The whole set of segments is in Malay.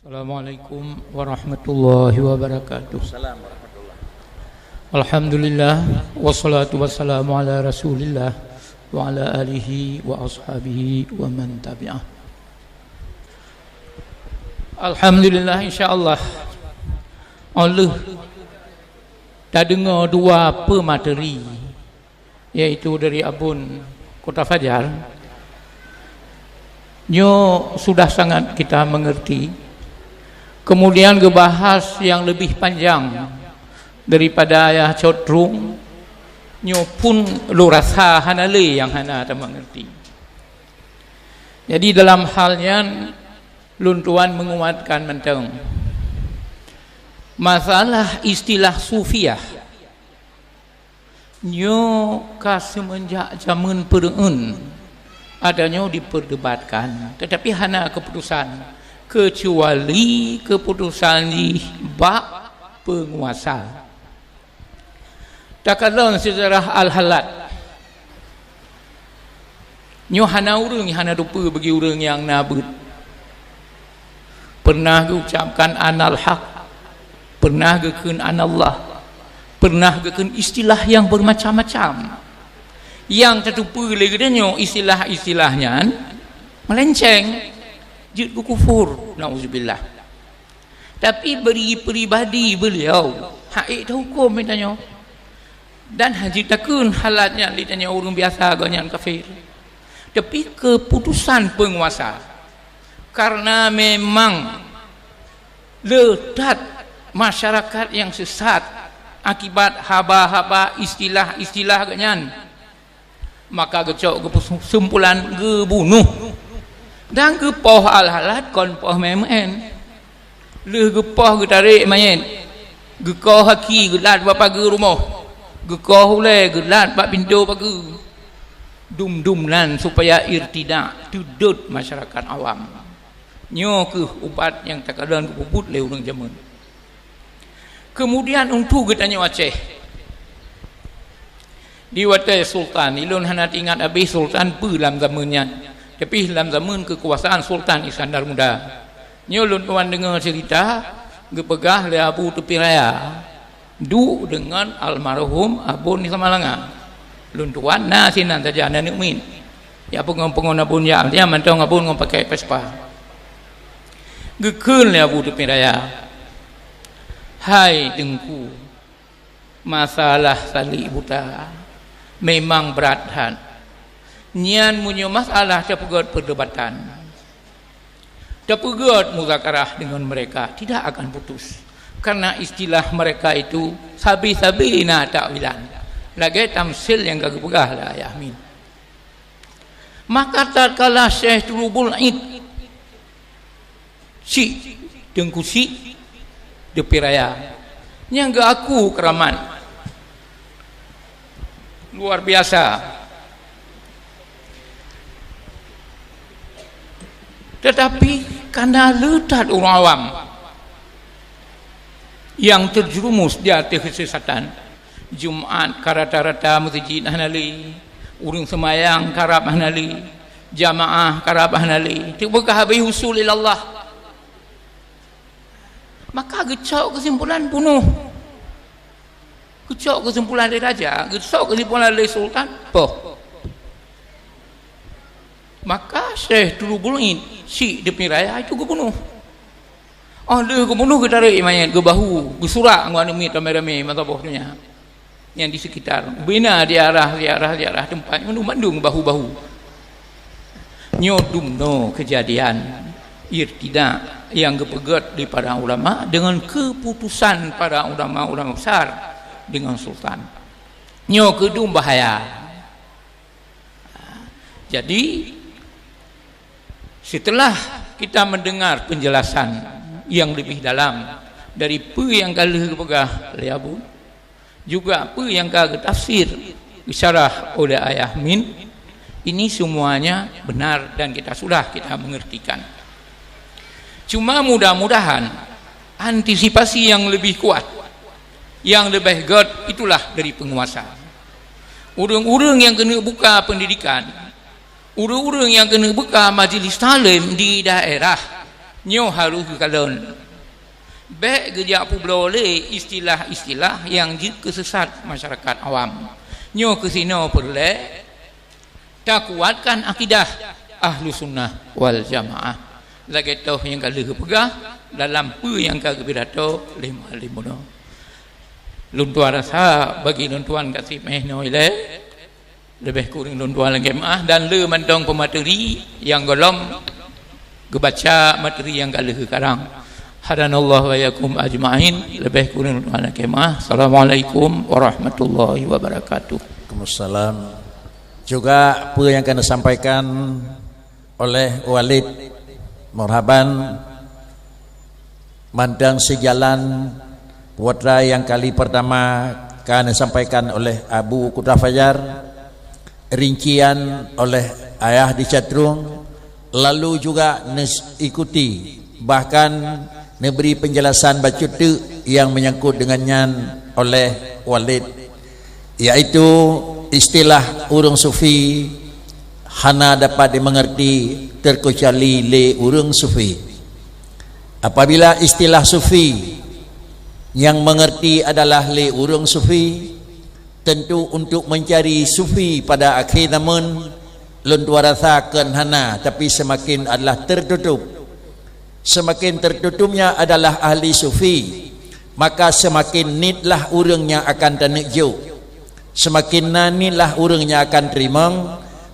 Assalamualaikum warahmatullahi wabarakatuh. Alhamdulillah wassalatu wassalamu ala Rasulillah wa ala alihi wa ashabihi wa man tabi'ah. Alhamdulillah, insya-Allah Allah dah dengar dua pemateri, iaitu dari Abun Kota Fajar. Nyo sudah sangat kita mengerti. Kemudian gebahas yang lebih panjang daripada ayah cotrung, nyo pun lu rasa hanale yang hana tak mengerti. Jadi dalam halnya lun tuan menguatkan menteng masalah istilah sufiah nyo ka semenjak zaman pereun adanya diperdebatkan, tetapi hana keputusan kecuali keputusan di bab penguasa. Takadon sejarah al-halat nyo hana urang hana rupa bagi urang yang nabut pernah ucapkan anal haq, pernah gekeun anallah, pernah gekeun istilah yang bermacam-macam yang tertupu lagi denyo istilah-istilahnya melenceng jid kufur, nauzubillah. Tapi beri pribadi beliau hak itu hukum mitanya, dan haji takun halatnya ditanya orang biasa ganyan kafir. Tapi keputusan penguasa karena memang letat masyarakat yang sesat akibat haba-haba istilah-istilah ganyan, maka gecok kesimpulan gebunuh dan gepoh al-halat kon poh memen leh gepoh getarik main gekoh haki gelat bapa ge rumah gekoh ule gelat bab pintu pagi dum-dum lan supaya irtidak tudut masyarakat awam nyo ke ubat yang takadang kepuput le urang zaman. Kemudian untuk getanya Aceh di watai sultan ilun hana ingat habis sultan pu dalam zamannya, tapi dalam zaman kekuasaan Sultan Iskandar Muda nyo lun tuan dengar cerita gepegah le Abu Tepi Raya du dengan almarhum Abun di Samalanga. Lun tuan na sinan saja anda nikmin ya pengon Abun ya dia mantong Abun ngom pakai Vespa gekeun le Abu Tepi Raya, hai dengku, masalah salik buta memang berat han. Nyan munyo masalah dapat perdebatan, dapat muzakarah dengan mereka tidak akan putus, karena istilah mereka itu sabi-sabina ta'wilan lagi tamsil yang gak pegah lah ya amin. Maka tatkala Syekh Turubul Id si dengku si Depi Raya yang gak aku keramat luar biasa. Tetapi karena letat orang awam yang terjerumus di atas kesesatan, Jumat karata-rata masjid hanali, urang semayang karab hanali, jamaah karab hanali, tiba-tiba habis usul ilallah, maka gecok kesimpulan bunuh, gecok kesimpulan dari raja, gecok kesimpulan dari sultan, poh. Maka Syekh Turubul Id si Depi Raya itu kebunuh. Oh dia kebunuh ke tarik mayat ke bahu, ke surak ngwan mi ramai-ramai matabohnya yang di sekitar. Bina di arah tempat mandung bahu-bahu. Nyodum no kejadian irtidak yang kepegat di para ulama dengan keputusan para ulama-ulama besar dengan sultan. Nyo kedum bahaya. Jadi setelah kita mendengar penjelasan yang lebih dalam dari apa yang kali kepegah liabu, juga apa yang kali tafsir disyarah oleh Ayah Min, ini semuanya benar dan kita mengertikan. Cuma mudah-mudahan antisipasi yang lebih kuat, yang lebih god itulah dari penguasa. Urang-urang yang kena buka pendidikan, urang-urang yang kena buka majlis talim di daerah nyo harus kalon baik gejak pula oleh istilah-istilah yang kesesat masyarakat awam nyo kesino perle tak kuatkan akidah ahlu sunnah wal jamaah lagi toh yang kalau pegah dalam yang kagak pidato 5 luntuan rasa bagi luntuan kasih mehno ile lebih kurang luntuan jamaah dan le mendong pemateri yang golong kebaca materi yang kalau sekarang hadanallahu wa yakum ajma'in lebih kurang luntuan jamaah. Assalamualaikum warahmatullahi wabarakatuh. Waalaikumsalam. Juga apa yang akan disampaikan oleh Walid Marhaban mandang sejalan putra yang kali pertama akan disampaikan oleh Abu Kutra Fajar, rincian oleh Ayah di Catrung, lalu juga ikuti bahkan memberi penjelasan bacutu yang menyangkut dengannya oleh Walid, yaitu istilah urang sufi hana dapat dimengerti terkecuali le urang sufi. Apabila istilah sufi yang mengerti adalah le urang sufi, tentu untuk mencari sufi pada akhir zaman luntua rasakan hana, tapi semakin adalah tertutup. Semakin tertutupnya adalah ahli sufi, maka semakin nitlah urangnya akan tanekjo, semakin nanitlah urangnya akan terima.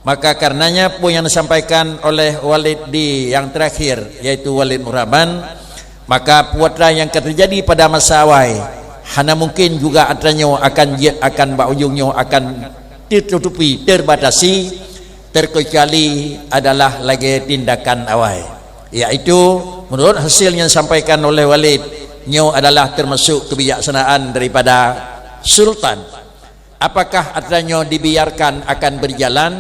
Maka karenanya pun yang disampaikan oleh Walid di yang terakhir, yaitu Walid Muraban, maka putra yang terjadi pada masa awal hana mungkin juga adanya akan ujungnya akan ditutupi, terbatasi, terkecuali adalah lagi tindakan awal, yaitu menurut hasil yang disampaikan oleh Walid nyo adalah termasuk kebijaksanaan daripada sultan. Apakah adanya dibiarkan akan berjalan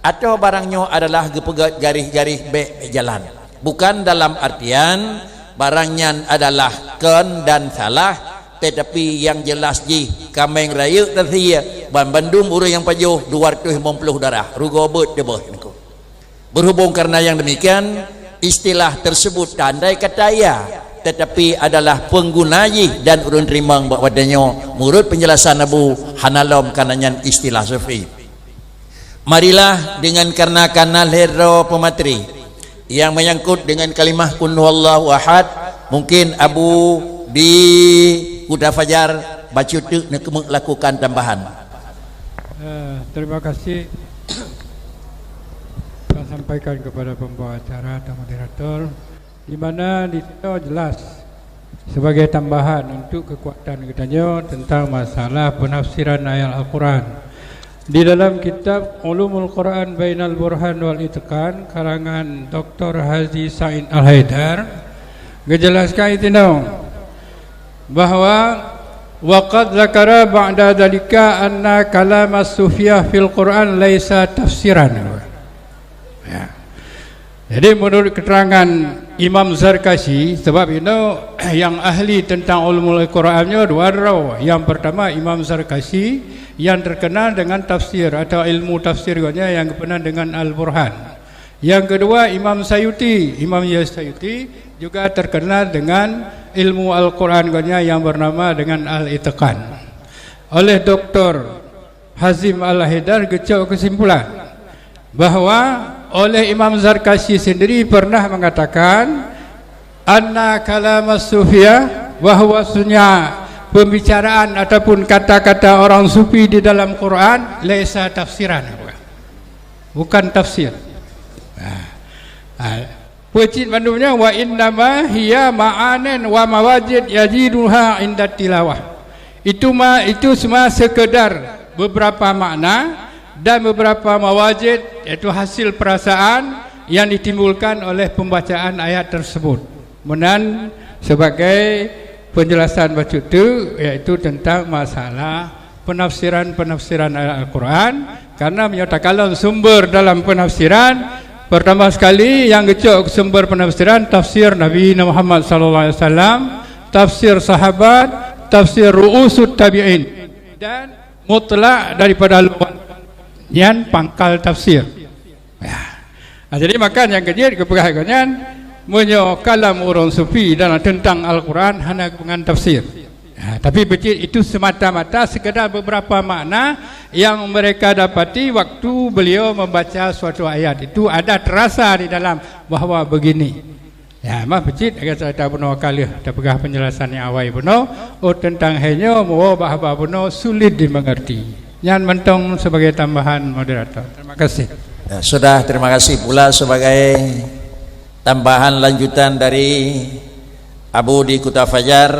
atau barangnya adalah gepegat garis-garis baik jalan, bukan dalam artian barangnya adalah ken dan salah, tetapi yang jelas ji kameng raya tersia Bandung urang yang pajuh 250 darah rugo bet debeh. Berhubung karena yang demikian, istilah tersebut tandai kata ya, tetapi adalah penggunai dan urun terima bahwadanya menurut penjelasan Abu Hanalom karenanya istilah sufi. Marilah dengan karena lero pemateri yang menyangkut dengan kalimah kun huwallahu ahad, mungkin Abu di Kuda Fajar bacutuk nak lakukan tambahan. Terima kasih saya sampaikan kepada pembawa acara dan moderator, di mana di situ jelas sebagai tambahan untuk kekuatan katanya tentang masalah penafsiran ayat Al-Quran. Di dalam kitab Ulumul Quran Bainal Burhan wal Itqan karangan Dr. Haji Sa'id Al-Haidar menjelaskan itu bahwa waqad zakara ba'da dalika anna kalam as-sufiyah fil Quran laisa tafsiran. Ya. Jadi menurut keterangan Imam Zarkashi, sebab itu yang ahli tentang ulumul Qurannya dua orang. Yang pertama Imam Zarkashi yang terkenal dengan tafsir atau ilmu tafsirnya yang terkenal dengan Al-Burhan. Yang kedua Imam Sayuti, Imam Sayuti juga terkenal dengan ilmu Al-Qurannya yang bernama dengan Al-Itqan. Oleh Dr. Hazim Al-Haidar gecok kesimpulan bahwa oleh Imam Zarkashi sendiri pernah mengatakan anna kalam as-sufiyah wa huwa sunya, pembicaraan ataupun kata-kata orang sufi di dalam Quran laisa tafsiran, bukan tafsir. Pecit bandungnya wa innama hiya ma'anin wa mawajid yajiduha inda tilawah. Itu semua sekedar beberapa makna dan beberapa mawajid, yaitu hasil perasaan yang ditimbulkan oleh pembacaan ayat tersebut. Kemudian sebagai penjelasan bacutu yaitu tentang masalah penafsiran ayat Al-Quran, karena menyatakan sumber dalam penafsiran pertama sekali yang gecok sumber penafsiran tafsir Nabi Muhammad SAW, tafsir sahabat, tafsir ru'usut tabi'in, dan mutlak daripada yang pangkal tafsir. Ya. Nah, jadi maka yang ketiga keperhatian menyo kalam orang sufi dalam tentang Al-Quran hanya dengan tafsir. Tapi becik itu semata-mata sekedar beberapa makna yang mereka dapati waktu beliau membaca suatu ayat. Itu ada terasa di dalam bahawa begini. Ya, mah becik agak saya tak benar kali dah pegah penjelasan yang awal benar. Oh tentang hanya mau bahawa benar sulit dimengerti. Yang mentong sebagai tambahan moderator. Terima kasih. Ya, sudah, terima kasih pula sebagai tambahan lanjutan dari Abu di Kota Fajar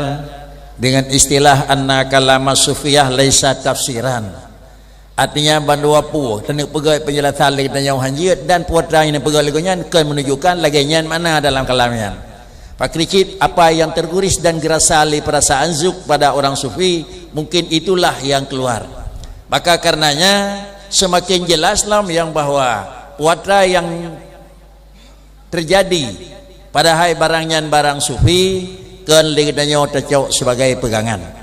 dengan istilah anna kalama sufiyah laisa tafsiran. Artinya bandua pu tenek pegai penjelasan lagi dan yang hanjit dan putra yang pegai lagunya kan menunjukkan laginya mana dalam kalamnya. Pak Krikit, apa yang terguris dan gerasali perasaan zuk pada orang sufi mungkin itulah yang keluar. Maka karenanya semakin jelaslah yang bahwa putra yang terjadi pada hai barangnya barang sufi kan ligatnya tercok sebagai pegangan.